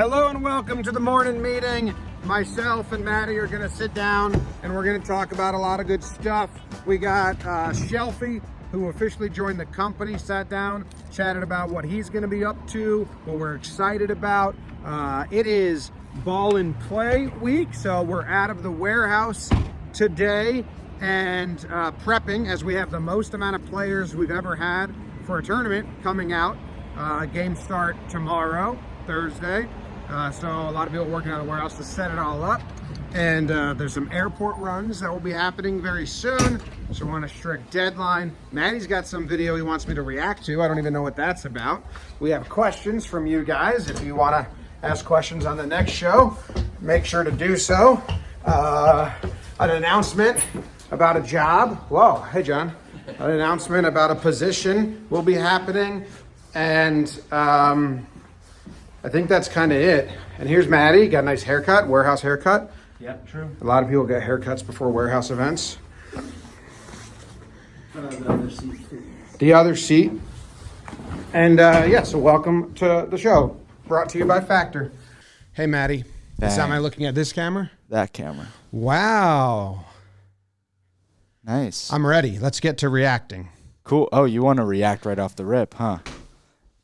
Hello and welcome to the morning meeting. Myself and Maddie are going to sit down and we're going to talk about a lot of good stuff. We got Shelfy, who officially joined the company, sat down, chatted about what he's going to be up to, what we're excited about. It is ball and play week, so we're out of the warehouse today and prepping, as we have the most amount of players we've ever had for a tournament coming out. Games start tomorrow, Thursday. So a lot of people working out of the warehouse to set it all up. And there's some airport runs that will be happening very soon. So we're on a strict deadline. Maddie's got some video he wants me to react to. I don't even know what that's about. We have questions from you guys. If you want to ask questions on the next show, make sure to do so. An announcement about a job. Whoa, hey John. An announcement about a position will be happening. And I think that's kind of it. And here's Maddie, got a nice haircut, warehouse haircut. Yep, true. A lot of people get haircuts before warehouse events. The other seat. And yeah, so welcome to the show. Brought to you by Factor. Hey Maddie, am I looking at this camera? That camera. Wow. Nice. I'm ready. Let's get to reacting. Cool. Oh, you want to react right off the rip, huh?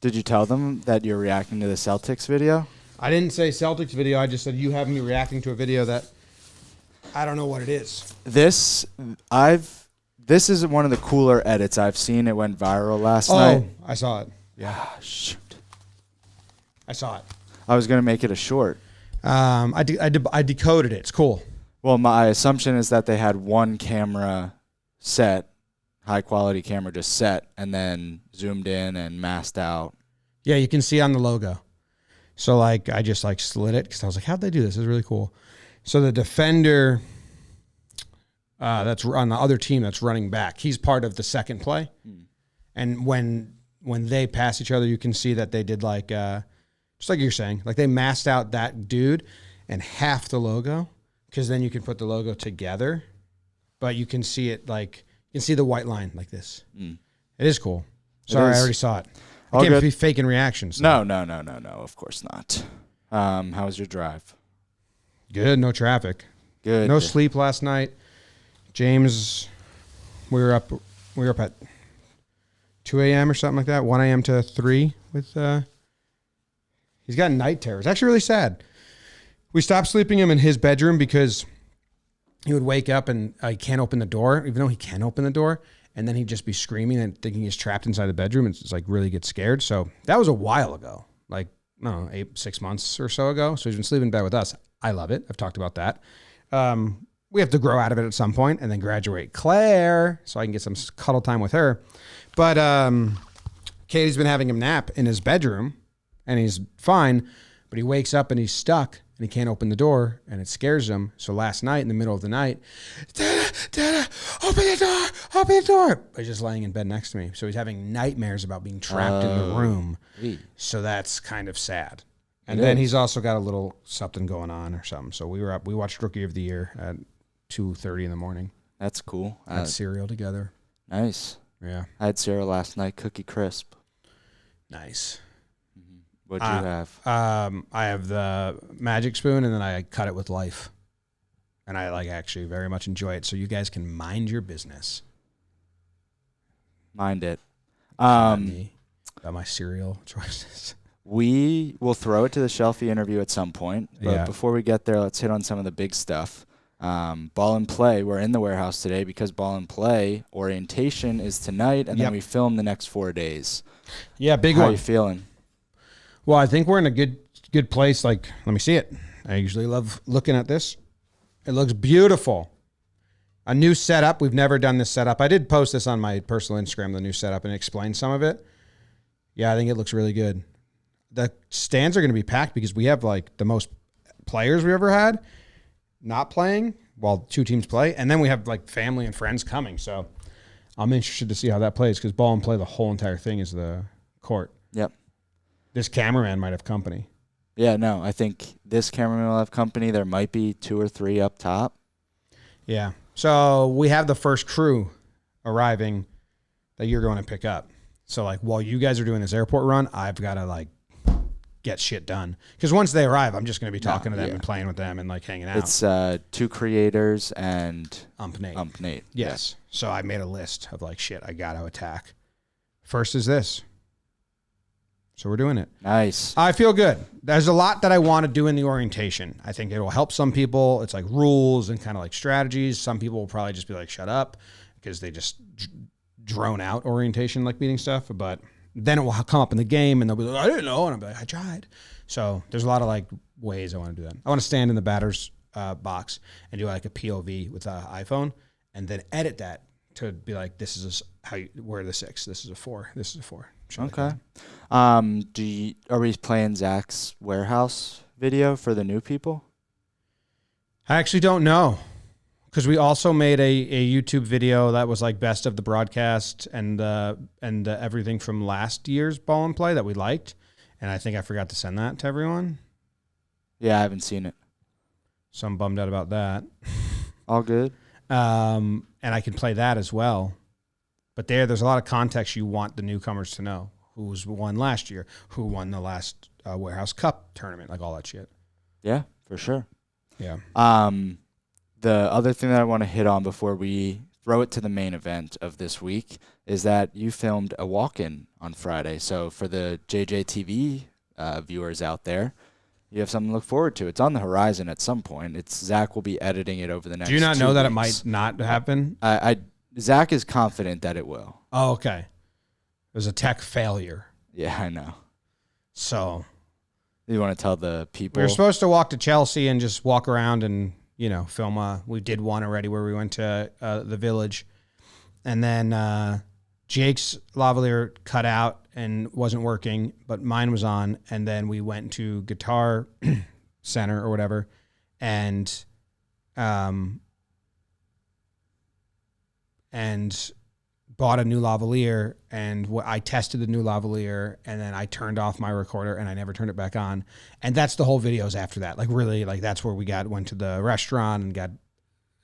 Did you tell them that you're reacting to the Celtics video? I didn't say Celtics video. I just said you have me reacting to a video that I don't know what it is. This is one of the cooler edits I've seen. It went viral last night. Oh, I saw it. Yeah, shoot. I saw it. I was going to make it a short. I decoded it. It's cool. Well, my assumption is that they had one camera set, high quality camera just set, and then zoomed in and masked out. Yeah, you can see on the logo. So like I just like slid it because I was like, how'd they do this? It's really cool. So the defender that's on the other team that's running back, he's part of the second play. And when they pass each other, you can see that they did like just like you're saying, like they masked out that dude and half the logo, because then you can put the logo together, but you can see it like you can see the white line like this. It is cool. Sorry, I already saw it. I can't be faking reactions. No. Of course not. How was your drive? Good. No traffic. Good. No sleep last night. James, we were up at 2 a.m. or something like that. 1 a.m. to 3 with. He's got night terrors. It's actually really sad. We stopped sleeping him in his bedroom because he would wake up and he can't open the door, even though he can open the door. And then he'd just be screaming and thinking he's trapped inside the bedroom. And it's like really get scared. So that was a while ago, like, I don't know, 6 months or so ago. So he's been sleeping in bed with us. I love it. I've talked about that. We have to grow out of it at some point and then graduate Claire so I can get some cuddle time with her. But Katie's been having him nap in his bedroom and he's fine, but he wakes up and he's stuck and he can't open the door and it scares him. So last night in the middle of the night, Dada, open the door. He's just laying in bed next to me. So he's having nightmares about being trapped in the room. So that's kind of sad. And then he's also got a little something going on or something. So we watched Rookie of the Year at 2:30 in the morning. That's cool. Had cereal together. Nice. Yeah. I had cereal last night, Cookie Crisp. Nice. What'd you have? I have the Magic Spoon, and then I cut it with Life. And I actually very much enjoy it. So you guys can mind your business. Mind it. About my cereal choices. We will throw it to the Shelfy interview at some point. But before we get there, let's hit on some of the big stuff. Ball and Play. We're in the warehouse today because Ball and Play orientation is tonight, and then we film the next 4 days. Yeah, big one. How are you feeling? Well, I think we're in a good place. Like, let me see it. I usually love looking at this. It looks beautiful. A new setup. We've never done this setup. I did post this on my personal Instagram, the new setup, and explain some of it. Yeah, I think it looks really good. The stands are going to be packed because we have like the most players we ever had not playing while two teams play. And then we have like family and friends coming. So I'm interested to see how that plays because Ball and Play, the whole entire thing is the court. Yep. This cameraman might have company. Yeah, no, I think this cameraman will have company. There might be 2 or 3 up top. Yeah. So we have the first crew arriving that you're going to pick up. So like while you guys are doing this airport run, I've got to like get shit done. Because once they arrive, I'm just going to be talking to them and playing with them and like hanging out. It's 2 creators and Ump Nate. Yes. So I made a list of like shit I got to attack. First is this. So we're doing it. Nice. I feel good. There's a lot that I want to do in the orientation. I think it will help some people. It's like rules and kind of like strategies. Some people will probably just be like, shut up, because they just drone out orientation, like meeting stuff. But then it will come up in the game and they'll be like, I didn't know. And I'll be like, I tried. So there's a lot of like ways I want to do that. I want to stand in the batter's box and do like a POV with an iPhone and then edit that to be like, this is how you wear the 6. This is a 4. This is a 4. Okay. Are we playing Zach's warehouse video for the new people? I actually don't know, because we also made a YouTube video that was like best of the broadcast and everything from last year's Ball and Play that we liked, and I think I forgot to send that to everyone. Yeah, I haven't seen it. So I'm bummed out about that. All good. And I can play that as well. But there's a lot of context you want the newcomers to know. Who's won last year? Who won the last Warehouse Cup tournament? Like all that shit. Yeah, for sure. Yeah. The other thing that I want to hit on before we throw it to the main event of this week is that you filmed a walk-in on Friday. So for the JJTV viewers out there, you have something to look forward to. It's on the horizon at some point. Zach will be editing it over the next 2 weeks. Do you not know that it might not happen? Zach is confident that it will. Oh, okay. It was a tech failure. Yeah, I know. So you want to tell the people? We were supposed to walk to Chelsea and just walk around and, film. We did one already where we went to the Village. And then Jake's lavalier cut out and wasn't working, but mine was on. And then we went to Guitar Center or whatever and bought a new lavalier, and I tested the new lavalier, and then I turned off my recorder and I never turned it back on. And that's the whole videos after that. Like really, like that's where we went to the restaurant and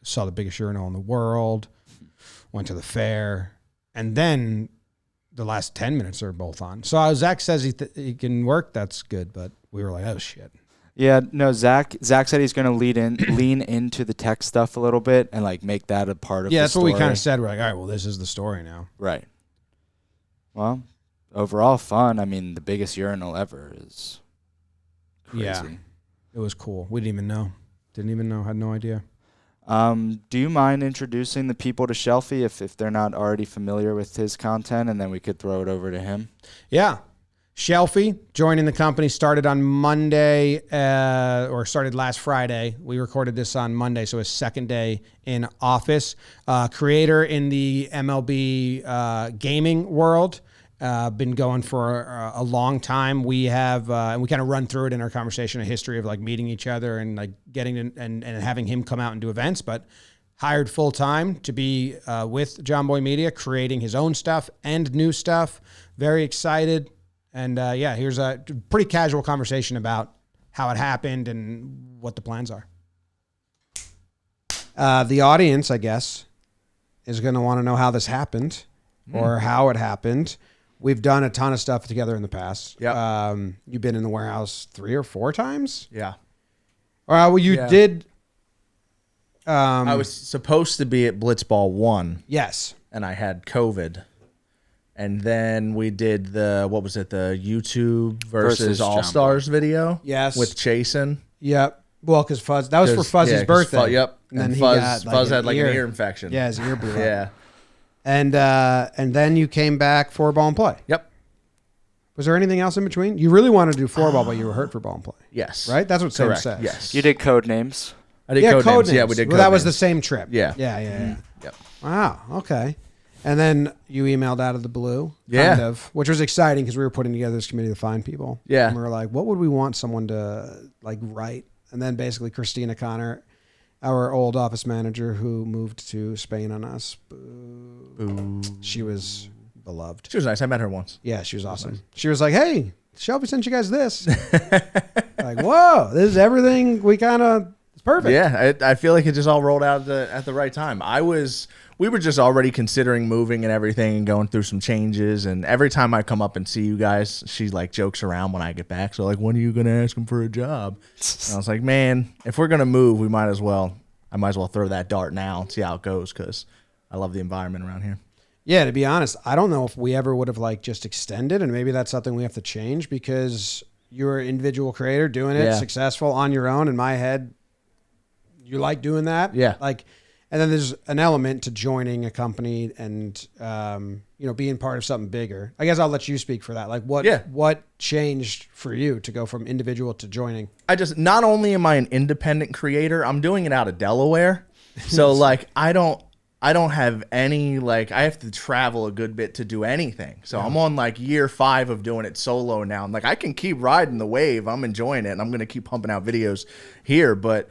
saw the biggest urinal in the world, went to the fair, and then the last 10 minutes are both on. So Zach says he can work. That's good. But we were like, oh shit. Yeah, no, Zach said he's going to lean into the tech stuff a little bit and like make that a part of the story. Yeah, that's what we kind of said. We're like, all right, well, this is the story now. Right. Well, overall fun. I mean, the biggest urinal ever is crazy. Yeah, it was cool. We didn't even know. Had no idea. Do you mind introducing the people to Shelfy if they're not already familiar with his content, and then we could throw it over to him? Yeah. Shelfy joining the company started on Monday, or started last Friday. We recorded this on Monday, so his second day in office. Creator in the MLB gaming world. Been going for a long time. We have, and we kind of run through it in our conversation, a history of like meeting each other and like getting and having him come out and do events, but hired full time to be with Jomboy Media, creating his own stuff and new stuff. Very excited. And here's a pretty casual conversation about how it happened and what the plans are. The audience, I guess, is going to want to know how this happened or how it happened. We've done a ton of stuff together in the past. Yeah. You've been in the warehouse 3 or 4 times? Yeah. Well, you did. I was supposed to be at Blitzball 1. Yes. And I had COVID. And then we did the YouTube versus All-Stars video? Yes. With Chasen. Yep. Well, because Fuzz, that was for Fuzz's birthday. Yep. And Fuzz had like an ear infection. Yeah, his ear blew up. Yeah. And then you came back for Ball and Play. Yep. Was there anything else in between? You really wanted to do floorball, but you were hurt for Ball and Play. Yes. Right? That's what Sam Correct. says. Yes. You did code names. I did code names. Yeah, we did Well, code that was the names. same trip. Yeah. Yeah. Yep. Wow. Okay. And then you emailed out of the blue, Yeah. kind of, which was exciting because we were putting together this committee to find people. Yeah. And we were like, what would we want someone to like write? And then basically Christina Connor, our old office manager who moved to Spain on us. Boo. She was beloved. She was nice. I met her once. Yeah, she was awesome. She was like, hey, Shelfy sent you guys this. Like, whoa, this is everything we kind of Perfect. Yeah, I feel like it just all rolled out at the right time. We were just already considering moving and everything and going through some changes. And every time I come up and see you guys, she like jokes around when I get back. So like, when are you going to ask him for a job? And I was like, man, if we're going to move, I might as well throw that dart now and see how it goes, because I love the environment around here. Yeah, to be honest, I don't know if we ever would have like just extended, and maybe that's something we have to change, because you're an individual creator doing it, successful on your own. In my head, you like doing that. Yeah. Like, and then there's an element to joining a company and, being part of something bigger. I guess I'll let you speak for that. Like what changed for you to go from individual to joining? Not only am I an independent creator, I'm doing it out of Delaware. So like, I don't have any, like, I have to travel a good bit to do anything. So I'm on like year 5 of doing it solo now. I'm like, I can keep riding the wave. I'm enjoying it, and I'm going to keep pumping out videos here. But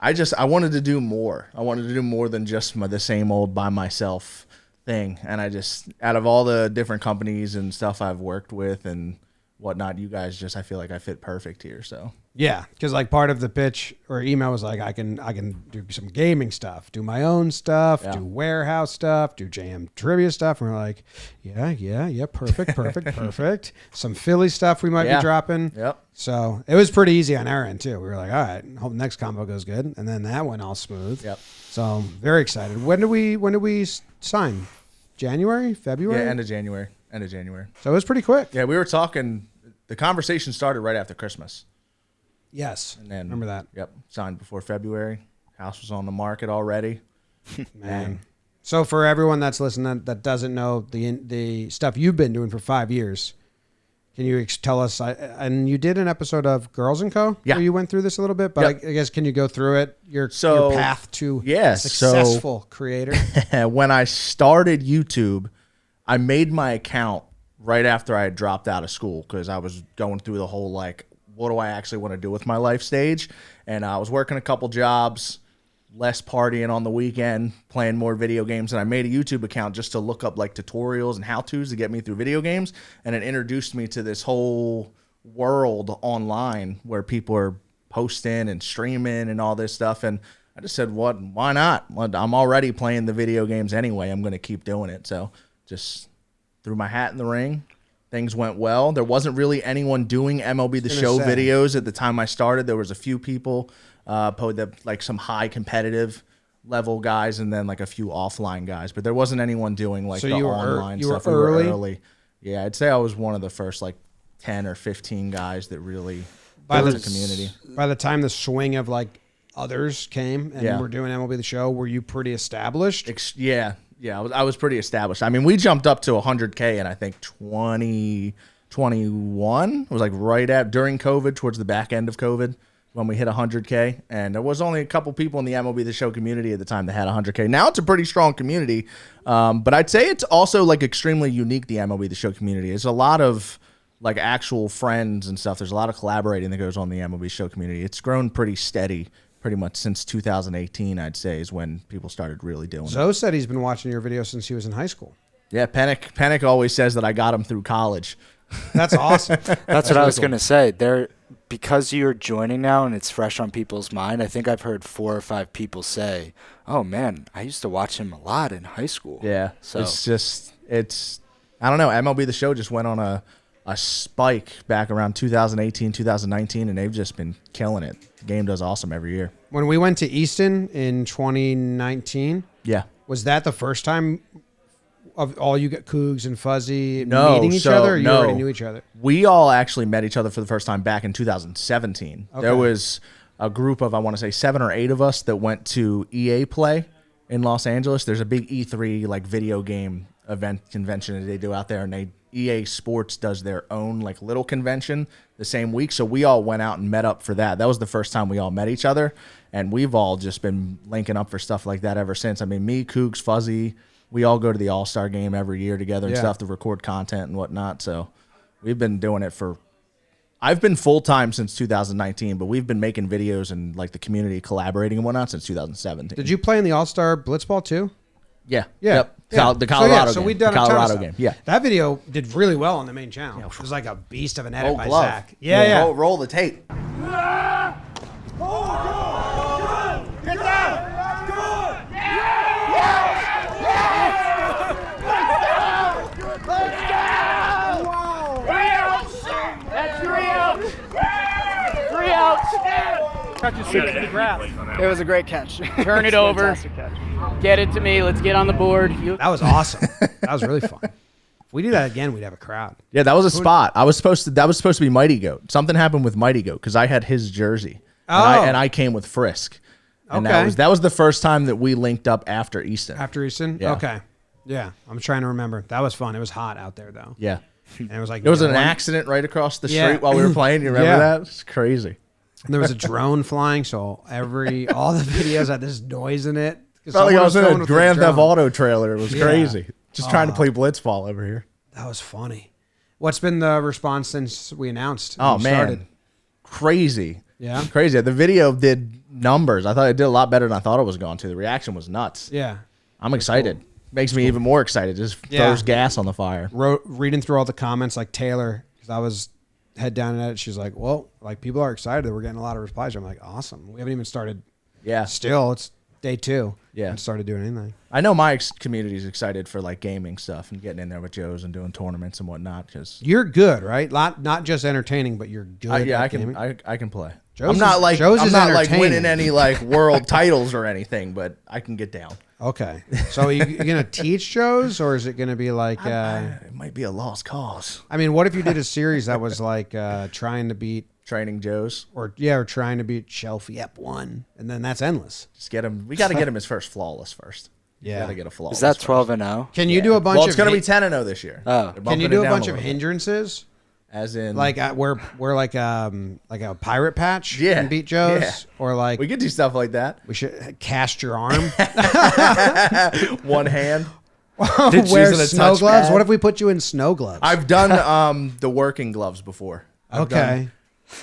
I wanted to do more. I wanted to do more than just the same old by myself thing. And out of all the different companies and stuff I've worked with and whatnot, you guys I feel like I fit perfect here. So yeah, because like part of the pitch or email was like, I can do some gaming stuff, do my own stuff, do warehouse stuff, do JM trivia stuff. And we're like, yeah, perfect. Some Philly stuff we might be dropping. Yep. So it was pretty easy on our end too. We were like, all right, hope next combo goes good, and then that went all smooth. Yep. So very excited. When do we sign? January, February? Yeah, end of January. So it was pretty quick. Yeah, we were talking. The conversation started right after Christmas. Yes, and then remember that. Yep, signed before February. House was on the market already. Man. So for everyone that's listening that doesn't know the stuff you've been doing for 5 years, can you tell us? And you did an episode of Girls & Co. Yeah. Where you went through this a little bit, but I guess can you go through it? Your path to successful creator. When I started YouTube, I made my account right after I had dropped out of school, because I was going through the whole like, what do I actually want to do with my life stage? And I was working a couple jobs, less partying on the weekend, playing more video games. And I made a YouTube account just to look up like tutorials and how-tos to get me through video games. And it introduced me to this whole world online where people are posting and streaming and all this stuff. And I just said, why not? I'm already playing the video games anyway. I'm going to keep doing it. So just threw my hat in the ring. Things went well. There wasn't really anyone doing MLB The Show videos at the time I started. There was a few people, like some high competitive level guys, and then like a few offline guys. But there wasn't anyone doing like the online stuff. You were early? Early. Yeah, I'd say I was one of the first like 10 or 15 guys that really built the community. By the time the swing of like others came and were doing MLB The Show, were you pretty established? Yeah, I was pretty established. I mean, we jumped up to 100K in I think 2021. It was like during COVID, towards the back end of COVID, when we hit 100K. And there was only a couple people in the MLB The Show community at the time that had 100K. Now it's a pretty strong community, but I'd say it's also like extremely unique, the MLB The Show community. It's a lot of like actual friends and stuff. There's a lot of collaborating that goes on in the MLB Show community. It's grown pretty steady. Pretty much since 2018, I'd say, is when people started really doing it. Zoe said he's been watching your videos since he was in high school. Yeah, Panic always says that I got him through college. That's awesome. That's what I was going to say. Because you're joining now and it's fresh on people's mind, I think I've heard 4 or 5 people say, oh, man, I used to watch him a lot in high school. Yeah, so it's I don't know. MLB The Show just went on a spike back around 2018, 2019, and they've just been killing it. The game does awesome every year. When we went to Easton in 2019, was that the first time of all you got Cougs and Fuzzy meeting each other, or you already knew each other? We all actually met each other for the first time back in 2017. Okay. There was a group of, I want to say 7 or 8 of us that went to EA Play in Los Angeles. There's a big E3 like video game convention that they do out there, and EA Sports does their own like little convention the same week. So we all went out and met up for that. That was the first time we all met each other, and we've all just been linking up for stuff like that ever since. I mean, me, Cougs, Fuzzy, we all go to the All-Star game every year together and stuff to record content and whatnot. So we've been doing it I've been full-time since 2019, but we've been making videos and like the community collaborating and whatnot since 2017. Did you play in the All-Star Blitzball too? Yeah. Yeah. Yep. The Colorado game. So we done the Colorado game. Yeah. That video did really well on the main channel. It was like a beast of an edit by glove. Zach. Yeah. Roll the tape. Get down! Good! It was a great catch. Turn it over. Get it to me. Let's get on the board. That was awesome. That was really fun. If we do that again, we'd have a crowd. Yeah, that was a spot. That was supposed to be Mighty Goat. Something happened with Mighty Goat because I had his jersey. And I came with Frisk. And that was the first time that we linked up after Easton. After Easton? Yeah. Okay. Yeah. I'm trying to remember. That was fun. It was hot out there though. Yeah. And it was like there was an accident right across the street while we were playing. You remember that? It's crazy. And there was a drone flying, so all the videos had this noise in it. Felt like I was in a Grand Theft Auto trailer. It was crazy. Just trying to play blitzball over here. That was funny. What's been the response since we announced? Oh, man. Started? Crazy. Yeah? Crazy. The video did numbers. I thought it did a lot better than I thought it was going to. The reaction was nuts. Yeah. I'm excited. Cool. Makes me even more excited. Just throws gas on the fire. Reading through all the comments, like Taylor, because I was head down at it. She's like, well, like people are excited that we're getting a lot of replies. I'm like, awesome. We haven't even started. Yeah. Still, it's day 2. Yeah. And started doing anything. I know my community is excited for like gaming stuff and getting in there with Joe's and doing tournaments and whatnot. Because you're good, right? Not just entertaining, but you're good. I gaming. can play. Joe's I'm not like winning any like world titles or anything, but I can get down. Okay. So you're gonna teach Joe's, or is it gonna be like? It might be a lost cause. I mean, what if you did a series that was like trying to beat Training Joe's, or trying to beat Shelfy F1, and then that's endless. Just get him. We got to get him his first flawless first. Yeah, got to get a flawless. Is that 12-0? Can you do a bunch? Well, it's going to be 10-0 this year. Oh, can you do a bunch of hindrances? As in, like we're like a pirate patch and beat Joe's, or like we could do stuff like that. We should cast your arm, one hand. Wear snow gloves. What if we put you in snow gloves? I've done the working gloves before.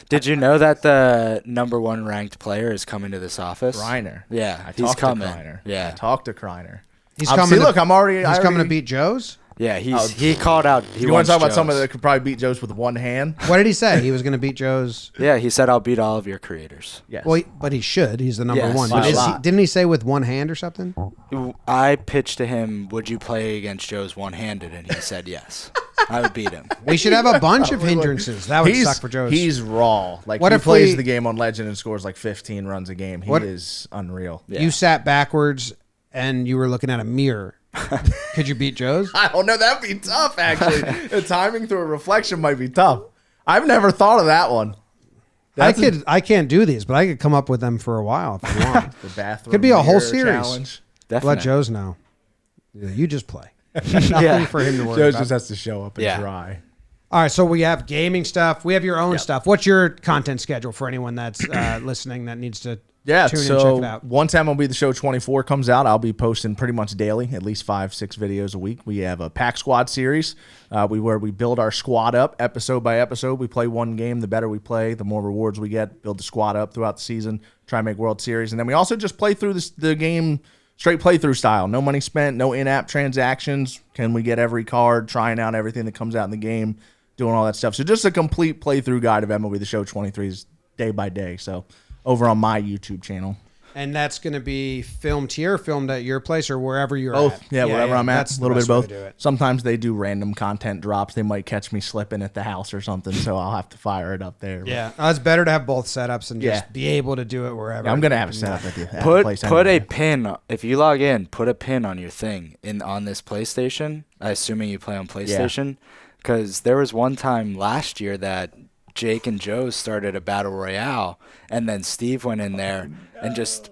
Did you know that the #1 ranked player is coming to this office? Kriner. Yeah, he's coming. To Kriner. Yeah, I talked to Kriner. He's coming. Look, I'm already. He's coming to beat Joe's. Yeah, he called out. You want to talk about someone that could probably beat Joe's with one hand? What did he say? He was going to beat Joe's. Yeah, he said I'll beat all of your creators. Yes. Well, but he should. He's the number one. Yes. Didn't he say with one hand or something? I pitched to him, would you play against Joe's one-handed? And he said yes. I would beat him. We should have a bunch of hindrances. That would suck for Joe's. He's raw. Like, what if he plays the game on Legend and scores like 15 runs a game. He is unreal. Yeah. You sat backwards and you were looking at a mirror. Could you beat Joe's? I don't know. That'd be tough, actually. The timing through a reflection might be tough. I've never thought of that one. I can't do these, but I could come up with them for a while if you want. The bathroom could be a whole series. Challenge. Let Joe's know. You just play. Nothing for him to worry Joe's about. just has to show up and try. All right, so we have gaming stuff. We have your own stuff. What's your content schedule for anyone that's listening that needs to tune in and check it out? Once MLB The Show 24 comes out, I'll be posting pretty much daily, at least 5-6 videos a week. We have a Pack Squad series where we build our squad up episode by episode. We play one game. The better we play, the more rewards we get. Build the squad up throughout the season. Try and make World Series. And then we also just play through the game straight playthrough style. No money spent, no in-app transactions. Can we get every card, trying out everything that comes out in the game, doing all that stuff. So just a complete playthrough guide of MLB The Show 23's day by day. So over on my YouTube channel. And that's going to be filmed here, filmed at your place, or wherever you're both. at? Yeah, wherever I'm at. That's a little bit of both. Sometimes they do random content drops. They might catch me slipping at the house or something, so I'll have to fire it up there. Yeah, it's better to have both setups and just be able to do it wherever. Yeah, I'm going to have a setup at the place. Put a pin. If you log in, put a pin on your thing on this PlayStation, assuming you play on PlayStation, because there was one time last year that Jake and Joe started a battle royale, and then Steve went in there and just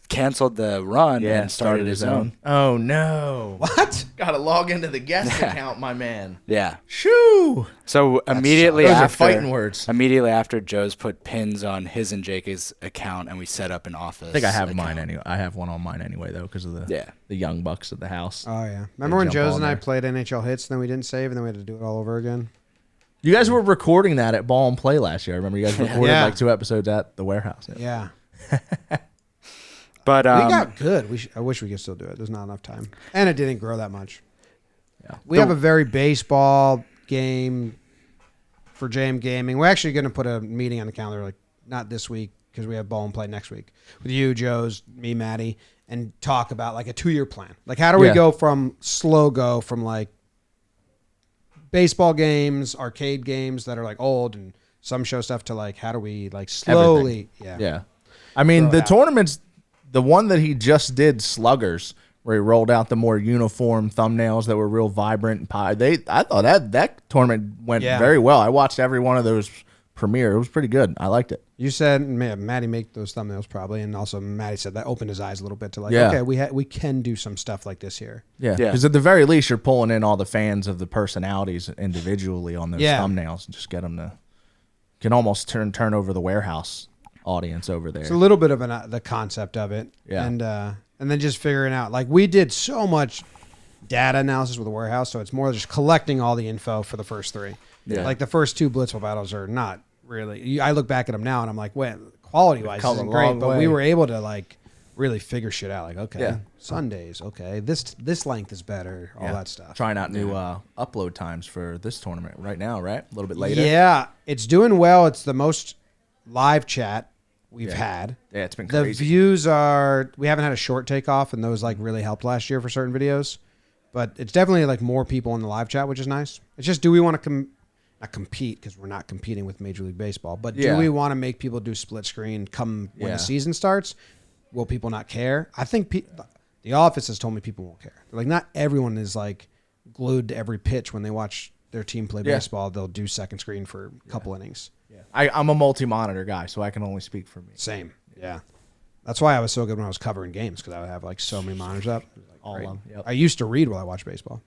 canceled the run and started his own. Oh no! What? Got to log into the guest account, my man. Yeah. Shoo! So immediately those after, are fighting words. Immediately after, Joe's put pins on his and Jake's account, and we set up an office. I think I have mine anyway. I have one on mine anyway though, because of the young bucks at the house. Oh yeah. Remember when Joe's and I played NHL Hits, and then we didn't save, and then we had to do it all over again? You guys were recording that at Ball and Play last year. I remember you guys recorded like 2 episodes at the warehouse. Yeah. But we got good. I wish we could still do it. There's not enough time, and it didn't grow that much. Yeah. We have a very baseball game for JM Gaming. We're actually going to put a meeting on the calendar, like not this week, because we have ball and play next week with you, Joe's, me, Maddie, and talk about like a 2-year plan. Like, how do we go from like baseball games, arcade games that are like old and some show stuff to like, how do we like slowly, Yeah. I mean, the tournaments, the one that he just did, Sluggers, where he rolled out the more uniform thumbnails that were real vibrant. I thought that tournament went very well. I watched every one of those premiere. It was pretty good. I liked it. You said, Maddie make those thumbnails probably, and also Maddie said that opened his eyes a little bit to like, okay, we can do some stuff like this here. Yeah, because at the very least, you're pulling in all the fans of the personalities individually on those thumbnails and just get them to can almost turn over the warehouse audience over there. It's a little bit of the concept of it, and then just figuring out like we did so much data analysis with the warehouse, so it's more just collecting all the info for the first 3. Yeah. Like the first 2 Blitzball battles are not really. I look back at them now and I'm like, wait, quality wise isn't great, but we were able to like really figure shit out. Like, okay, Sundays, okay, this length is better, all that stuff. Trying out new upload times for this tournament right now, right? A little bit later. Yeah, it's doing well. It's the most live chat we've had. Yeah, it's been crazy. The views are. We haven't had a short takeoff, and those like really helped last year for certain videos. But it's definitely like more people in the live chat, which is nice. It's just, do we want to not compete because we're not competing with Major League Baseball, but do we want to make people do split screen come when the season starts? Will people not care? I think the office has told me people won't care. They're like, not everyone is like glued to every pitch when they watch their team play baseball. They'll do second screen for a couple innings. Yeah, I'm a multi-monitor guy, so I can only speak for me. Same. Yeah. That's why I was so good when I was covering games, because I would have like so many monitors up. Like, all of them. Yep. I used to read while I watched baseball.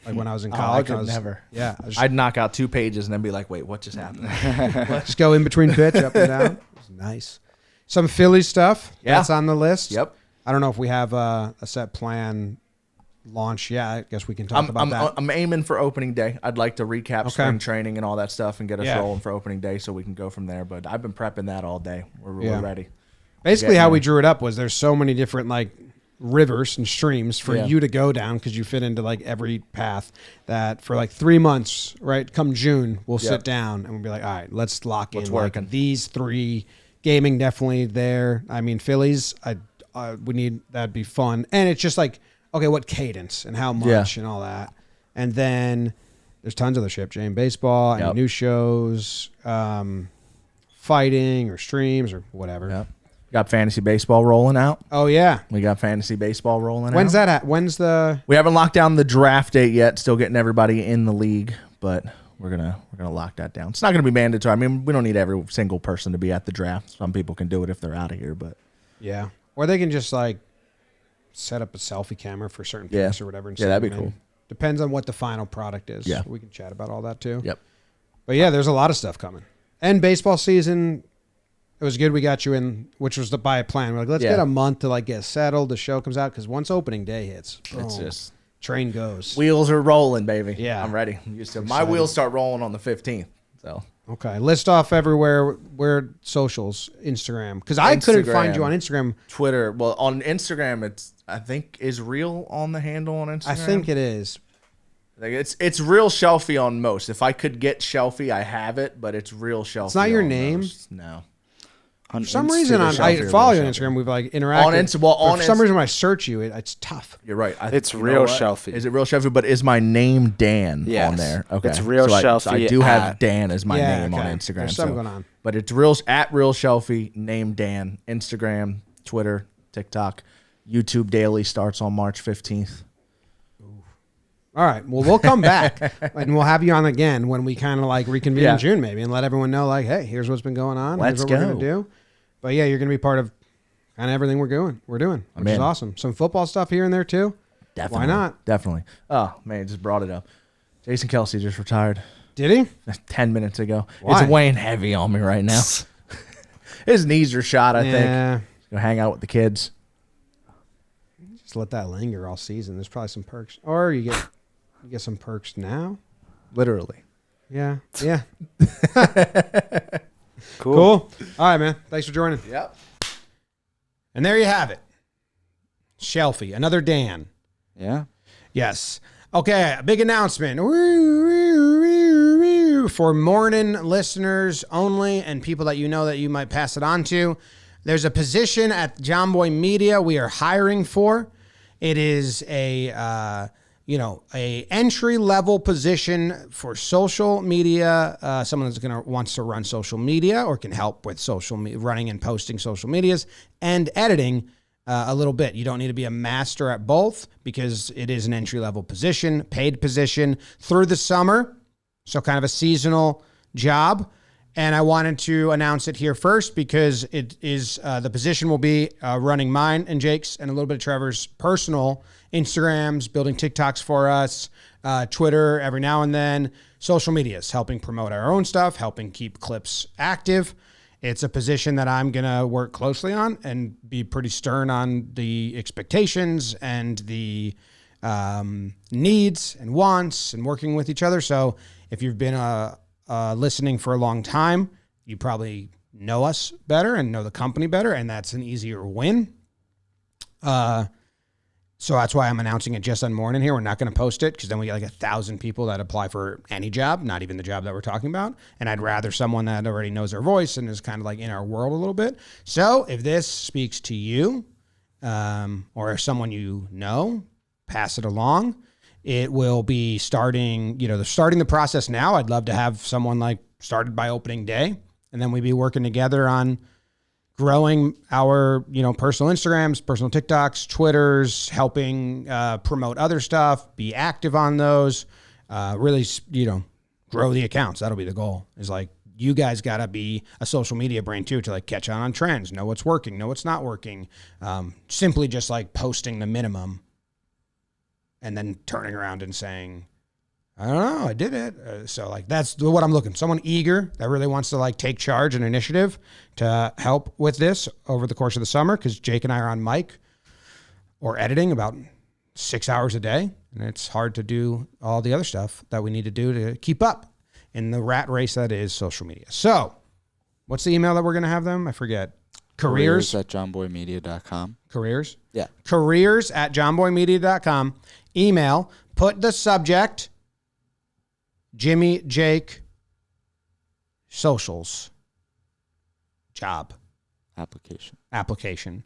Like when I was in college. I could never. Yeah. I'd knock out 2 pages and then be like, wait, what just happened? Just go in between pitch, up and down. It was nice. Some Phillies stuff. Yeah. That's on the list. Yep. I don't know if we have a set plan launch. Yeah, I guess we can talk about that. I'm aiming for opening day. I'd like to recap spring training and all that stuff and get us rolling for opening day so we can go from there. But I've been prepping that all day. We're ready. Basically, how we drew it up was there's so many different like rivers and streams for you to go down because you fit into like every path that for like 3 months, right? Come June, we'll sit down and we'll be like, all right, let's lock in like these 3. Gaming definitely there. I mean, Phillies, we need, that'd be fun. And it's just like, okay, what cadence and how much and all that. And then there's tons of other shit. JM Baseball, and new shows, fighting or streams or whatever. Yep. Got fantasy baseball rolling out. Oh, yeah. We got fantasy baseball rolling out. When's that at? When's the... We haven't locked down the draft date yet. Still getting everybody in the league, but we're gonna lock that down. It's not gonna be mandatory. I mean, we don't need every single person to be at the draft. Some people can do it if they're out of here, but... Yeah. Or they can just, like, set up a selfie camera for certain picks or whatever. And that'd be cool. Depends on what the final product is. Yeah. We can chat about all that, too. Yep. But, yeah, there's a lot of stuff coming. And baseball season... It was good we got you in, which was by a plan. We're like, let's get a month to like get settled. The show comes out because once opening day hits, boom, it's just train goes. Wheels are rolling, baby. Yeah, I'm ready. My wheels start rolling on the 15th. So okay, list off everywhere where socials, Instagram, because I couldn't find you on Instagram, Twitter. Well, on Instagram, I think is real on the handle on Instagram. I think it is. Like it's real Shelfy on most. If I could get Shelfy, I have it, but it's real Shelfy. It's not your name. Most. No. For some reason, I follow you on Instagram. We've like interacted. For some reason, when I search you, it's tough. You're right. It's real Shelfy. Is it real Shelfy? But is my name Dan on there? Okay. It's real Shelfy. So I do have Dan as my name on Instagram. There's something going on. But it's real Shelfy, name Dan, Instagram, Twitter, TikTok, YouTube daily starts on March 15th. All right. Well, we'll come back and we'll have you on again when we kind of like reconvene in June maybe and let everyone know like, hey, here's what's been going on. Here's what we're going to do. But yeah, you're going to be part of kind of everything we're doing, which is awesome. Some football stuff here and there too. Definitely. Why not? Definitely. Oh, man, just brought it up. Jason Kelsey just retired. Did he? 10 minutes ago. Why? It's weighing heavy on me right now. His knees are shot, I think. He's going to hang out with the kids. Just let that linger all season. There's probably some perks. Or you get some perks now. Literally. Yeah. Yeah. Cool. All right, man. Thanks for joining. Yep. And there you have it. Shelfy, another Dan. Yeah. Yes. Okay, a big announcement. for morning listeners only and people that you know that you might pass it on to. There's a position at Jomboy Media we are hiring for. It is a entry-level position for social media, someone that's wants to run social media or can help with running and posting social medias and editing a little bit. You don't need to be a master at both because it is an entry-level position, paid position through the summer, so kind of a seasonal job. And I wanted to announce it here first because it is the position will be running mine and Jake's and a little bit of Trevor's personal Instagrams, building TikToks for us, Twitter every now and then, social medias, helping promote our own stuff, helping keep clips active. It's a position that I'm going to work closely on and be pretty stern on the expectations and the needs and wants and working with each other. So if you've been listening for a long time, you probably know us better and know the company better, and that's an easier win. So that's why I'm announcing it just on morning here. We're not going to post it because then we get like 1,000 people that apply for any job, not even the job that we're talking about. And I'd rather someone that already knows our voice and is kind of like in our world a little bit. So if this speaks to you or someone you know, pass it along. It will be starting the process now. I'd love to have someone like started by opening day, and then we'd be working together on growing our, personal Instagrams, personal TikToks, Twitters, helping promote other stuff, be active on those, really, grow the accounts. That'll be the goal. Is like, you guys got to be a social media brain too, to like catch on trends, know what's working, know what's not working. Simply just like posting the minimum and then turning around and saying, I don't know, I did it. So like, that's what I'm looking. Someone eager that really wants to like take charge and initiative to help with this over the course of the summer. Cause Jake and I are on mic or editing about 6 hours a day. And it's hard to do all the other stuff that we need to do to keep up in the rat race that is social media. So what's the email that we're going to have them? I forget. Careers at jomboymedia.com. Careers? Yeah. Careers at jomboymedia.com. Email, put the subject, Jimmy, Jake, socials, job. Application.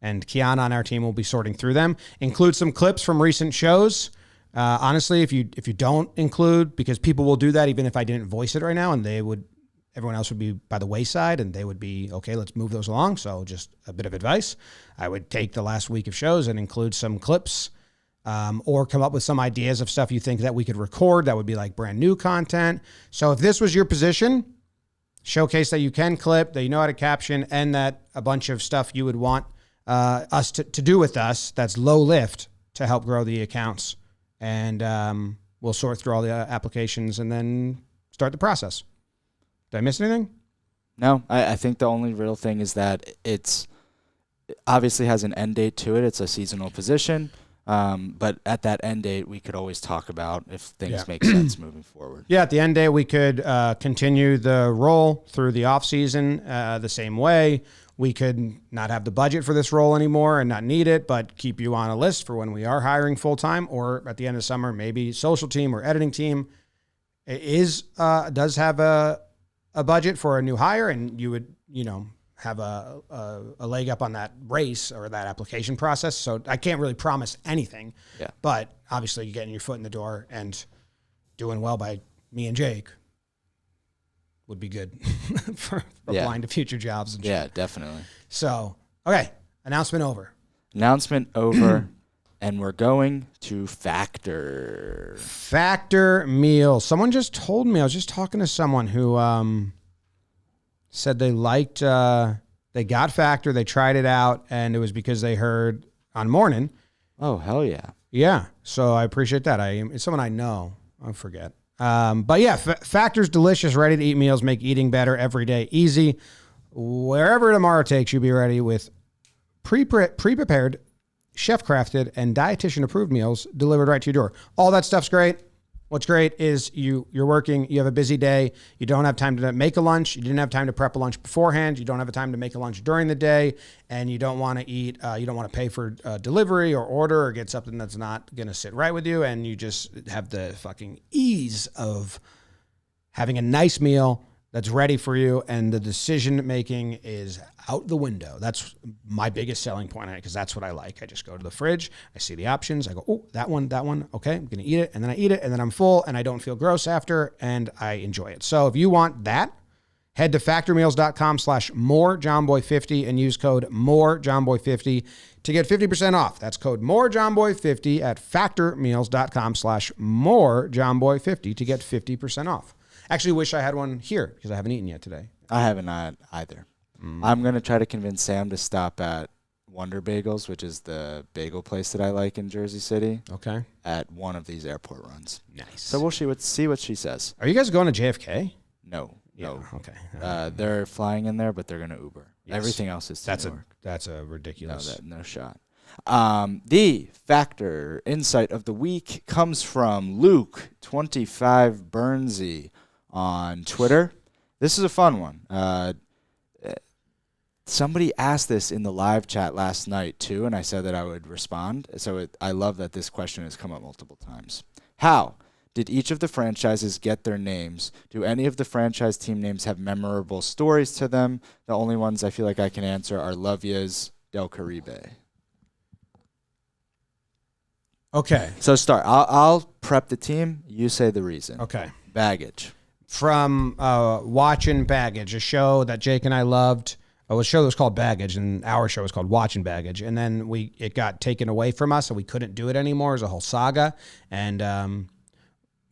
And Kiana on our team will be sorting through them. Include some clips from recent shows. Honestly, if you don't include, because people will do that even if I didn't voice it right now, and everyone else would be by the wayside and they would be, okay, let's move those along. So just a bit of advice. I would take the last week of shows and include some clips, or come up with some ideas of stuff you think that we could record that would be like brand new content. So if this was your position, showcase that you can clip, that you know how to caption, and that a bunch of stuff you would want us to do with us that's low lift to help grow the accounts. And we'll sort through all the applications and then start the process. Did I miss anything? No, I think the only real thing is that it obviously has an end date to it. It's a seasonal position. But at that end date, we could always talk about if things make sense moving forward. Yeah, at the end date, we could continue the role through the off season the same way. We could not have the budget for this role anymore and not need it, but keep you on a list for when we are hiring full-time, or at the end of summer, maybe social team or editing team does have a budget for a new hire, and you would, have a leg up on that race or that application process. So I can't really promise anything, but obviously you're getting your foot in the door and doing well by me and Jake would be good for applying to future jobs. And shit. Definitely. So, okay. Announcement over. And we're going to Factor. Factor meals. Someone just told me, I was just talking to someone who, said they liked, they got Factor, they tried it out, and it was because they heard on Morning. Oh, hell yeah. Yeah, so I appreciate that. It's someone I know. I forget. But yeah, Factor's delicious, ready-to-eat meals make eating better every day easy. Wherever tomorrow takes you, be ready with pre-prepared, chef-crafted, and dietitian-approved meals delivered right to your door. All that stuff's great. What's great is you're working, you have a busy day, you don't have time to make a lunch, you didn't have time to prep a lunch beforehand, you don't have a time to make a lunch during the day, and you don't want to eat, you don't want to pay for delivery or order or get something that's not going to sit right with you, and you just have the fucking ease of having a nice meal that's ready for you, and the decision making is out the window. That's my biggest selling point on it, because that's what I like. I just go to the fridge, I see the options, I go, oh, that one, okay, I'm gonna eat it, and then I eat it, and then I'm full, and I don't feel gross after, and I enjoy it. So if you want that, head to factormeals.com/morejomboy50 and use code morejomboy50 to get 50% off. That's code morejomboy50 at factormeals.com/morejomboy50 to get 50% off. Actually, wish I had one here because I haven't eaten yet today. I haven't either. I'm going to try to convince Sam to stop at Wonder Bagels, which is the bagel place that I like in Jersey City. Okay. At one of these airport runs. Nice. So we'll see what she says. Are you guys going to JFK? No. Yeah, No. okay. They're flying in there, but they're going to Uber. Yes. Everything else is to New York. That's a ridiculous. No shot. The factor insight of the week comes from Luke25 Burnsy on Twitter. This is a fun one. Somebody asked this in the live chat last night too, and I said that I would respond. So I love that this question has come up multiple times. How did each of the franchises get their names? Do any of the franchise team names have memorable stories to them? The only ones I feel like I can answer are Lovia's, Del Caribe. Okay. So start. I'll prep the team. You say the reason. Okay. Baggage. From Watching Baggage, a show that Jake and I loved. A show that was called Baggage, and our show was called Watching Baggage. And then it got taken away from us, and we couldn't do it anymore. It was a whole saga. And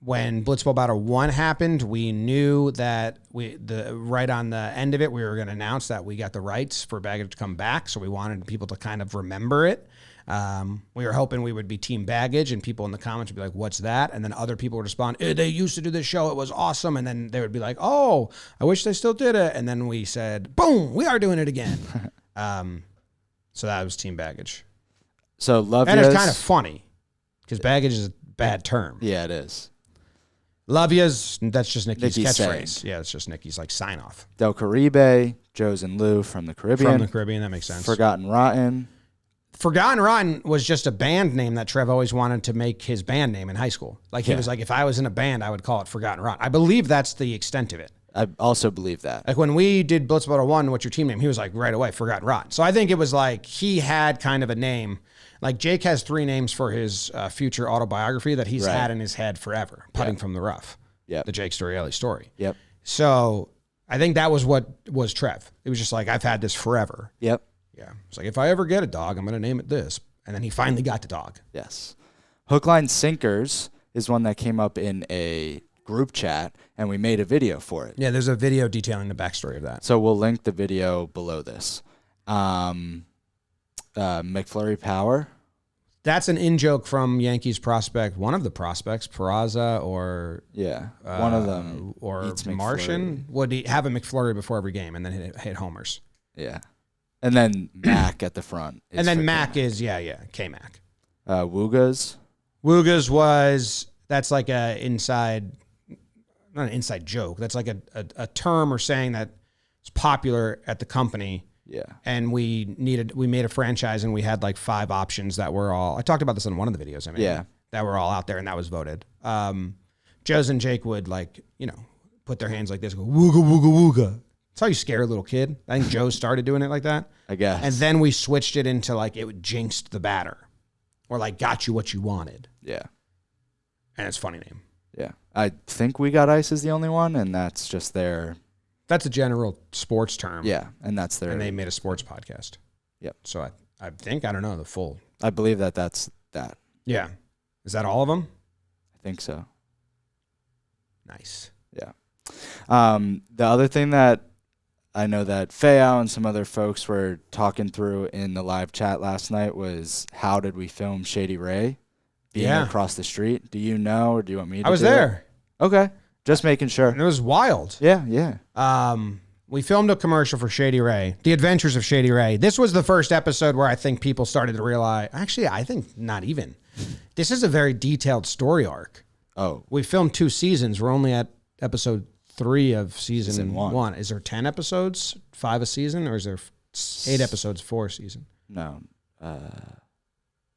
when Blitzball Battle 1 happened, we knew that right on the end of it, we were going to announce that we got the rights for Baggage to come back. So we wanted people to kind of remember it. We were hoping we would be Team Baggage, and people in the comments would be like, what's that? And then other people would respond, they used to do this show. It was awesome. And then they would be like, oh, I wish they still did it. And then we said, boom, we are doing it again. So that was Team Baggage. So Lovia's. And it's kind of funny because baggage is a bad term. Yeah, it is. Lovia's, that's just Nikki's Nikki's catchphrase. saying. Yeah, it's just Nikki's like sign off. Del Caribe, Joe's and Lou from the Caribbean. From the Caribbean, that makes sense. Forgotten Rotten. Forgotten Rotten was just a band name that Trev always wanted to make his band name in high school. Like he was like, if I was in a band, I would call it Forgotten Rotten. I believe that's the extent of it. I also believe that. Like when we did Blitz Battle 1, what's your team name? He was like, right away, Forgotten Rotten. So I think it was like he had kind of a name. Like Jake has 3 names for his future autobiography that he's had in his head forever. Putting from the Rough. Yep. The Jake Storielli story. Yep. So I think that was what was Trev. It was just like, I've had this forever. Yep. Yeah. It's like, if I ever get a dog, I'm going to name it this. And then he finally got the dog. Yes. Hook, Line, Sinkers is one that came up in a group chat, and we made a video for it. Yeah, there's a video detailing the backstory of that. So we'll link the video below this. McFlurry Power. That's an in-joke from Yankees prospect, one of the prospects, Peraza or... Yeah, one of them. Or eats Martian. Would he have a McFlurry before every game and then hit homers? Yeah. And then Mac at the front. And then Mac is, K-Mac. Woogas. Woogas that's like not an inside joke. That's like a term or saying that is popular at the company. Yeah. And we made a franchise and we had like 5 options that were all, I talked about this in one of the videos. I mean, that were all out there and that was voted. Joe's and Jake would put their hands like this, go wooga, wooga, wooga. That's how you scare a little kid. I think Joe started doing it like that. I guess. And then we switched it into like it would jinxed the batter or like got you what you wanted. Yeah. And it's a funny name. Yeah. I think We Got Ice is the only one, and that's just their... That's a general sports term. Yeah, and that's their... And they made a sports podcast. Yep. So I think, I don't know, the full... I believe that's that. Yeah. Is that all of them? I think so. Nice. Yeah. The other thing that I know that Fayao and some other folks were talking through in the live chat last night was how did we film Shady Ray being across the street? Do you know, or do you want me to I was there. Okay. Just making sure. And it was wild. Yeah. We filmed a commercial for Shady Ray, The Adventures of Shady Ray. This was the first episode where I think people started to realize, actually, I think not even. This is a very detailed story arc. Oh. We filmed 2 seasons. We're only at episode 3 of season 1. Is there 10 episodes, 5 a season, or is there 8 episodes, 4 a season? No. I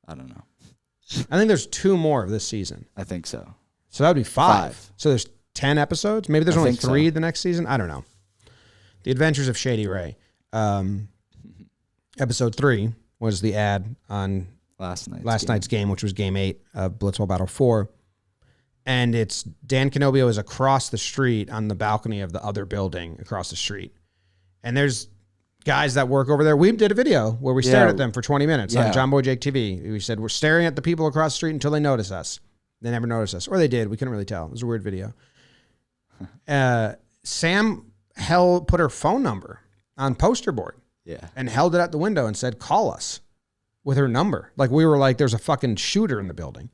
don't know. I think there's 2 more of this season. I think so. So that would be 5. So there's 10 episodes. Maybe there's I only think 3 so. the next season. I don't know. The Adventures of Shady Ray. Episode 3 was the ad on Last night's game, which was Game 8 of Blitzball Battle 4. And it's Dan Canobio is across the street on the balcony of the other building across the street. And there's guys that work over there. We did a video where we stared at them for 20 minutes on Jomboy Jake TV. We said, we're staring at the people across the street until they notice us. They never noticed us. Or they did. We couldn't really tell. It was a weird video. Sam put her phone number on poster board. Yeah. And held it at the window and said, call us with her number. Like we were like, there's a fucking shooter in the building.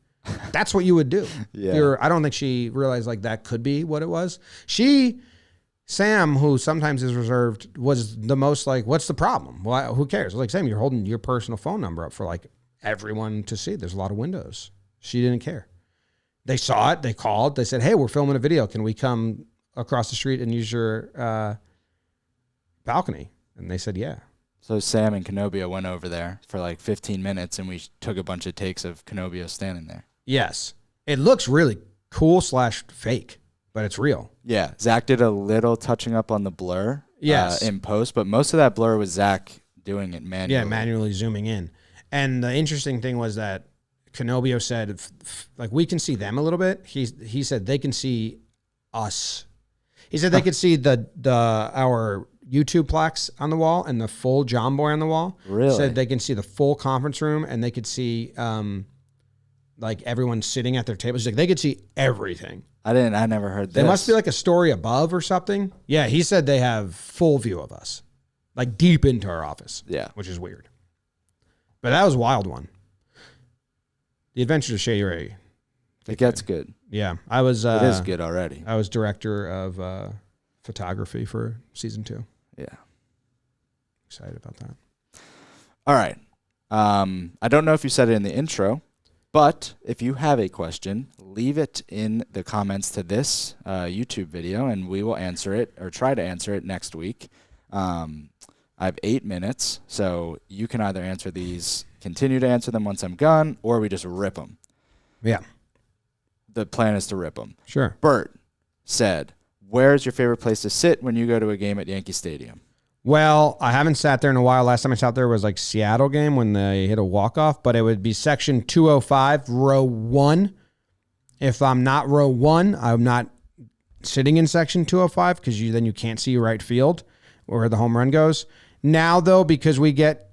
That's what you would do. Yeah. I don't think she realized like that could be what it was. Sam, who sometimes is reserved, was the most like, what's the problem? Why? Who cares? Like, Sam, you're holding your personal phone number up for like everyone to see. There's a lot of windows. She didn't care. They saw it. They called. They said, hey, we're filming a video. Can we come across the street and use your balcony? And they said, yeah. So Sam and Canobio went over there for like 15 minutes, and we took a bunch of takes of Canobio standing there. Yes. It looks really cool / fake, but it's real. Yeah. Zach did a little touching up on the blur in post, but most of that blur was Zach doing it manually. Yeah, manually zooming in. And the interesting thing was that Canobio said, like, we can see them a little bit. He said they can see us. He said they could see our YouTube plaques on the wall and the full Jomboy on the wall. Really? Said they can see the full conference room and they could see like everyone sitting at their tables. Like they could see everything. I never heard this. There must be like a story above or something. Yeah, he said they have full view of us, like deep into our office. Yeah, which is weird. But that was a wild one. The Adventures of Shady Ray. It gets good. Yeah, I was. It is good already. I was director of photography for season 2. Yeah, excited about that. All right. I don't know if you said it in the intro, but if you have a question, leave it in the comments to this YouTube video, and we will answer it or try to answer it next week. I have 8 minutes, so you can either answer these, continue to answer them once I'm gone, or we just rip them. Yeah. The plan is to rip them. Sure. Bert said, where's your favorite place to sit when you go to a game at Yankee Stadium? Well, I haven't sat there in a while. Last time I sat there was like Seattle game when they hit a walk-off, but it would be section 205, row 1. If I'm not row 1, I'm not sitting in section 205 because then you can't see right field where the home run goes. Now, though, because we get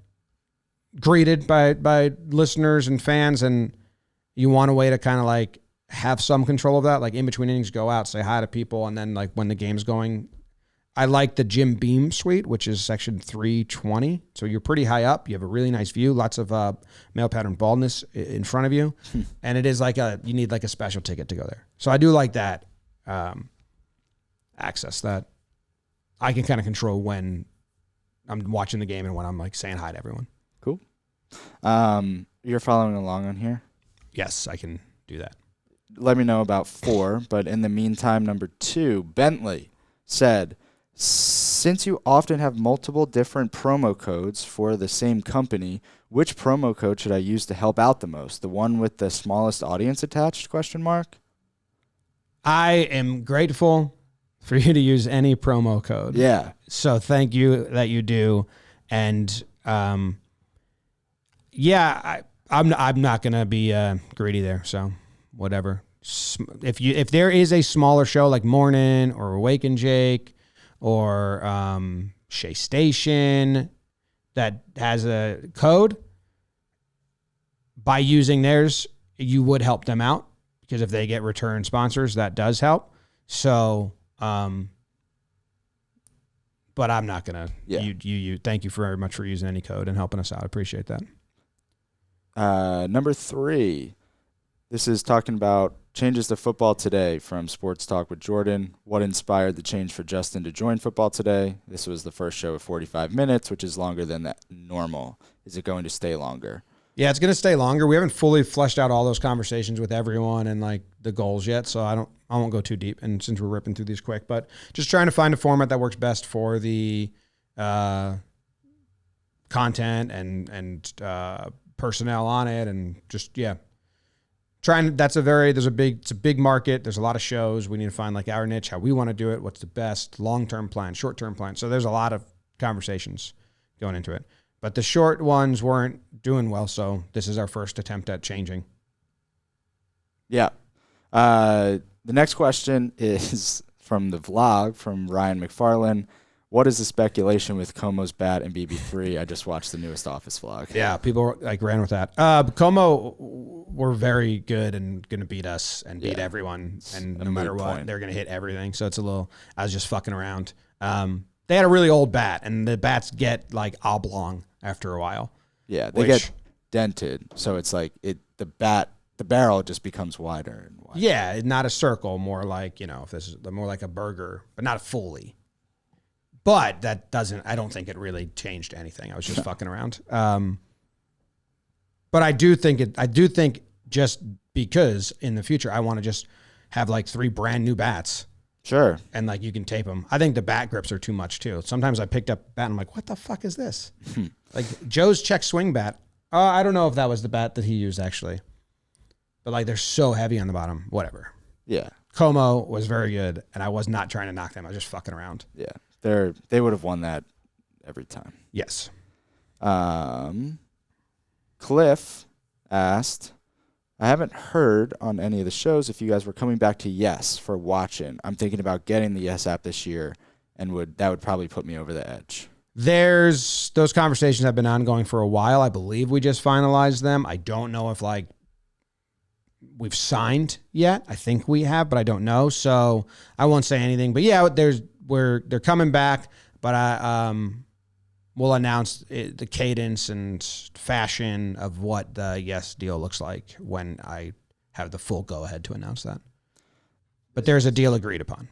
greeted by listeners and fans and you want a way to kind of like have some control of that, like in between innings, go out, say hi to people, and then like when the game's going, I like the Jim Beam suite, which is section 320. So you're pretty high up. You have a really nice view, lots of male pattern baldness in front of you, and it is like you need like a special ticket to go there. So I do like that access that I can kind of control when I'm watching the game and when I'm like saying hi to everyone. Cool. You're following along on here? Yes, I can do that. Let me know about 4, but in the meantime, number 2, Bentley said, since you often have multiple different promo codes for the same company, which promo code should I use to help out the most? The one with the smallest audience attached, ? I am grateful for you to use any promo code. Yeah. So thank you that you do. And I'm not going to be greedy there. So whatever. If there is a smaller show like Morning or Awaken Jake or Shea Station that has a code, by using theirs, you would help them out because if they get return sponsors, that does help. So, but I'm not gonna. Yeah. You. Thank you very much for using any code and helping us out. I appreciate that. Number 3, this is talking about changes to football today from Sports Talk with Jordan. What inspired the change for Justin to join football today? This was the first show of 45 minutes, which is longer than that normal. Is it going to stay longer? Yeah, it's going to stay longer. We haven't fully fleshed out all those conversations with everyone and like the goals yet, so I won't go too deep. And since we're ripping through these quick, but just trying to find a format that works best for the content and personnel on it, and just It's a big market. There's a lot of shows. We need to find like our niche, how we want to do it. What's the best long-term plan, short-term plan. So there's a lot of conversations going into it, but the short ones weren't doing well. So this is our first attempt at changing. Yeah. The next question is from the vlog from Ryan McFarlane. What is the speculation with Como's bat and BB3? I just watched the newest Office vlog. Yeah, people like ran with that. Como were very good and going to beat us and beat everyone. And no matter what, they're going to hit everything. So it's I was just fucking around. They had a really old bat, and the bats get like oblong after a while. Yeah, they get dented. So it's like the barrel just becomes wider and wider. Yeah, not a circle, more like, if this is more like a burger, but not fully. But I don't think it really changed anything. I was just fucking around. But I do think just because in the future, I want to just have like 3 brand new bats. Sure. And like you can tape them. I think the bat grips are too much too. Sometimes I picked up a bat and I'm like, what the fuck is this? Like Joe's check swing bat. I don't know if that was the bat that he used actually. But like they're so heavy on the bottom. Whatever. Yeah. Como was very good, and I was not trying to knock them. I was just fucking around. Yeah. They would have won that every time. Yes. Cliff asked, I haven't heard on any of the shows if you guys were coming back to Yes for watching. I'm thinking about getting the Yes app this year, and that would probably put me over the edge. Those conversations have been ongoing for a while. I believe we just finalized them. I don't know if like we've signed yet. I think we have, but I don't know. So I won't say anything. But yeah, they're coming back, but we'll announce the cadence and fashion of what the Yes deal looks like when I have the full go ahead to announce that. But there's a deal agreed upon.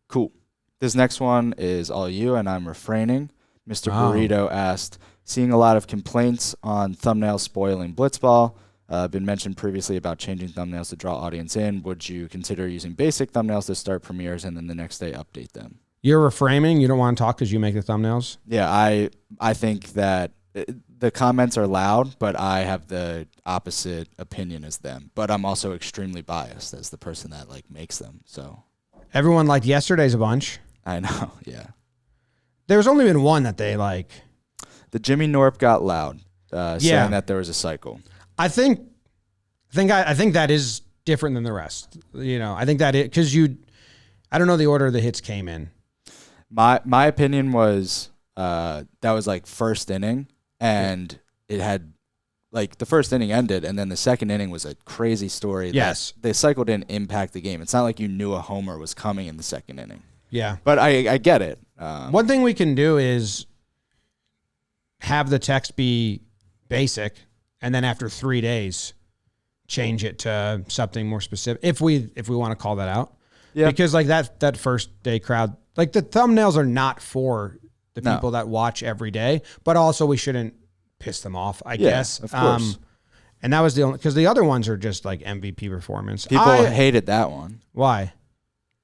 Cool. This next one is all you, and I'm refraining. Mr. Burrito asked, seeing a lot of complaints on thumbnails spoiling Blitzball. Been mentioned previously about changing thumbnails to draw audience in. Would you consider using basic thumbnails to start premieres and then the next day update them? You're reframing? You don't want to talk because you make the thumbnails? Yeah, I think that the comments are loud, but I have the opposite opinion as them. But I'm also extremely biased as the person that like makes them. So everyone liked yesterday's a bunch. I know, yeah. There's only been one that they like. The Jimmy Norp got loud, saying that there was a cycle. I think that is different than the rest. I think that because I don't know the order the hits came in. My opinion was that was like first inning, and it had like the first inning ended, and then the second inning was a crazy story. Yes, the cycle didn't impact the game. It's not like you knew a homer was coming in the second inning. Yeah, but I get it. One thing we can do is have the text be basic, and then after 3 days, change it to something more specific. If we want to call that out, yeah. Because like that first day crowd, like the thumbnails are not for the people that watch every day, but also we shouldn't piss them off. I guess, of course. And that was the only because the other ones are just like MVP performance. People hated that one. Why?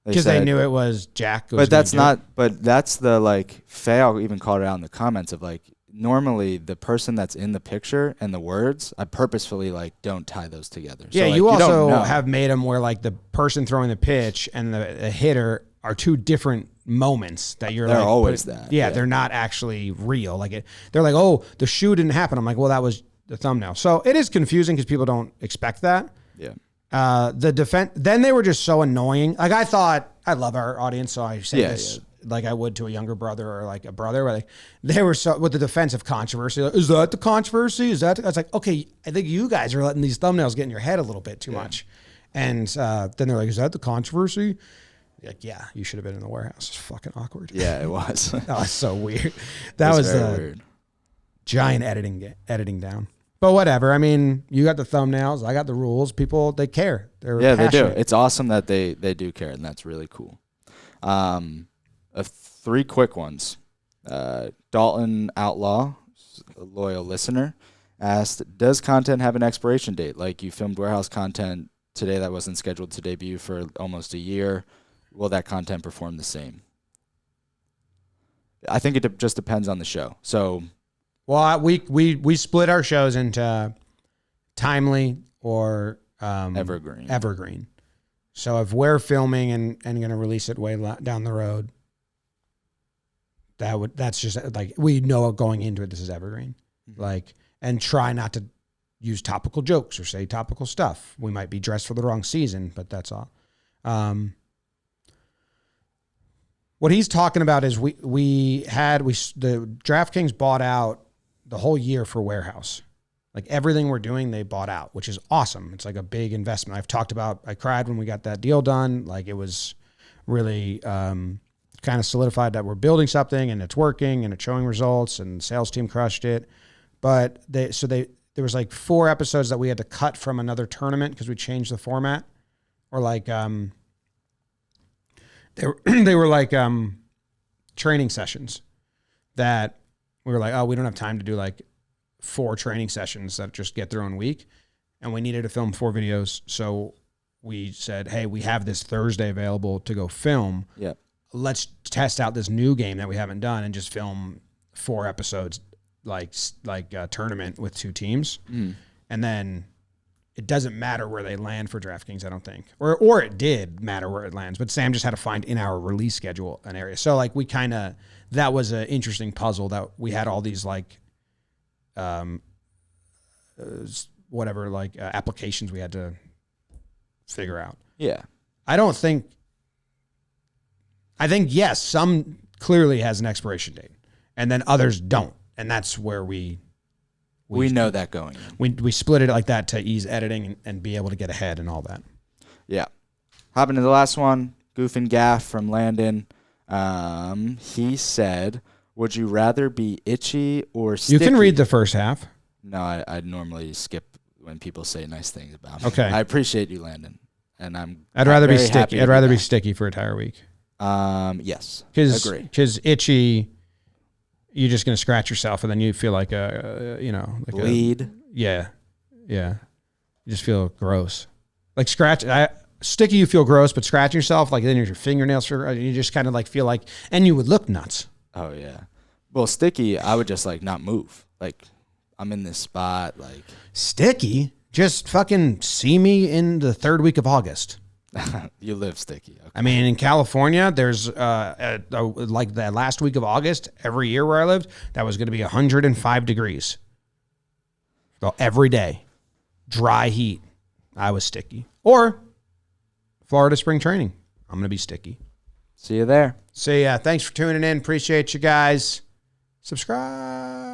Because they knew it was Jack. But that's not. But that's the like. Faye even called it out in the comments of like. Normally, the person that's in the picture and the words, I purposefully like don't tie those together. Yeah, so, like, you also have made them where like the person throwing the pitch and the hitter are 2 different moments that you're they're like. always that. Yeah, they're not actually real. Like they're like, oh, the shoe didn't happen. I'm like, well, that was the thumbnail. So it is confusing because people don't expect that. Yeah. The defense. Then they were just so annoying. Like I love our audience, so I say this. Like I would to a younger brother or like a brother, where they were so with the defensive controversy. Like, is that the controversy? I was like, okay, I think you guys are letting these thumbnails get in your head a little bit too much. And then they're like, is that the controversy? Like, yeah, you should have been in the warehouse. It's fucking awkward. Yeah, it was. That was so weird. That was weird. Giant editing down. But whatever. I mean, you got the thumbnails. I got the rules. People, they care. They're passionate. They do. It's awesome that they do care, and that's really cool. 3 quick ones. Dalton Outlaw, a loyal listener, asked, does content have an expiration date? Like you filmed warehouse content today that wasn't scheduled to debut for almost a year. Will that content perform the same? I think it just depends on the show. So, well, we split our shows into timely or evergreen. So if we're filming and going to release it way down the road, that's just like, we know going into it, this is evergreen. Like, and try not to use topical jokes or say topical stuff. We might be dressed for the wrong season, but that's all. What he's talking about is the DraftKings bought out the whole year for Warehouse. Like everything we're doing, they bought out, which is awesome. It's like a big investment. I cried when we got that deal done. Like it was really kind of solidified that we're building something and it's working and it's showing results and the sales team crushed it. But there was like 4 episodes that we had to cut from another tournament because we changed the format. Or like they were like training sessions that we were like, oh, we don't have time to do like 4 training sessions that just get their own week. And we needed to film 4 videos. So we said, hey, we have this Thursday available to go film. Yeah. Let's test out this new game that we haven't done and just film 4 episodes like a tournament with 2 teams. And then it doesn't matter where they land for DraftKings, I don't think. Or it did matter where it lands, but Sam just had to find in our release schedule an area. So like that was an interesting puzzle that we had all these like applications we had to figure out. Yeah. I think yes, some clearly has an expiration date and then others don't. And that's where we know that going in. We split it like that to ease editing and be able to get ahead and all that. Yeah. Hopping to the last one, Goof and Gaff from Landon. He said, would you rather be itchy or sticky? You can read the first half. No, I normally skip when people say nice things about me. Okay. I appreciate you, Landon. And I'd rather be very happy sticky. to I'd do rather be that. sticky for an entire week. Yes. Agree. Because itchy, you're just gonna scratch yourself, and then you feel like a bleed. Yeah. You just feel gross. Like sticky, you feel gross, but scratching yourself, like then your fingernails feel. You just kind of like feel like, and you would look nuts. Oh yeah. Well, sticky, I would just like not move. Like I'm in this spot. Like sticky, just fucking see me in the 3rd week of August. You live sticky. Okay. I mean, in California, there's like that last week of August, every year where I lived, that was going to be 105 degrees. So every day, dry heat. I was sticky. Or Florida spring training. I'm going to be sticky. See you there. See ya. Thanks for tuning in. Appreciate you guys. Subscribe.